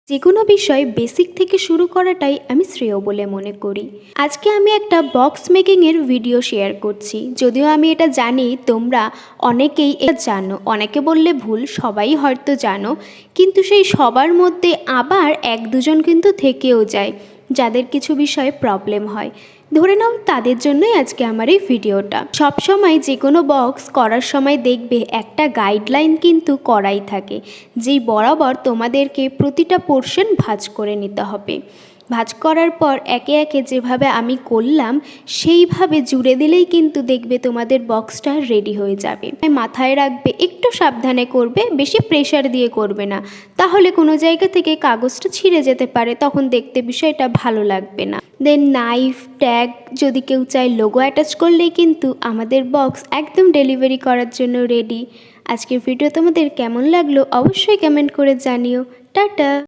যেকোনো বিষয় বেসিক থেকে শুরু করাটাই আমি শ্রেয় বলে মনে করি। আজকে আমি একটা বক্স মেকিংয়ের ভিডিও শেয়ার করছি। যদিও আমি এটা জানি তোমরা অনেকেই এটা জানো, অনেকে বললে ভুল, সবাই হয়তো জানো, কিন্তু সেই সবার মধ্যে আবার এক দুজন কিন্তু থেকেও যায় যাদের কিছু বিষয়ে প্রবলেম হয়। ধরে নাও তাদের জন্যই আজকে আমার এই ভিডিওটা। সবসময় যে কোনো বক্স করার সময় দেখবে একটা গাইডলাইন কিন্তু করাই থাকে, যেই বরাবর তোমাদেরকে প্রতিটা পোর্শন ভাঁজ করে নিতে হবে। ভাঁজ করার পর একে একে যেভাবে আমি করলাম সেইভাবে জুড়ে দিলেই কিন্তু দেখবে তোমাদের বক্সটা রেডি হয়ে যাবে। মাথায় রাখবে একটু সাবধানে করবে, বেশি প্রেশার দিয়ে করবে না, তাহলে কোনো জায়গা থেকে কাগজটা ছিঁড়ে যেতে পারে, তখন দেখতে বিষয়টা ভালো লাগবে না। দেন নাইফ, ট্যাগ, যদি কেউ চায় লোগো অ্যাটাচ করলেই কিন্তু আমাদের বক্স একদম ডেলিভারি করার জন্য রেডি। আজকের ভিডিও তোমাদের কেমন লাগলো অবশ্যই কমেন্ট করে জানিও। টাটা।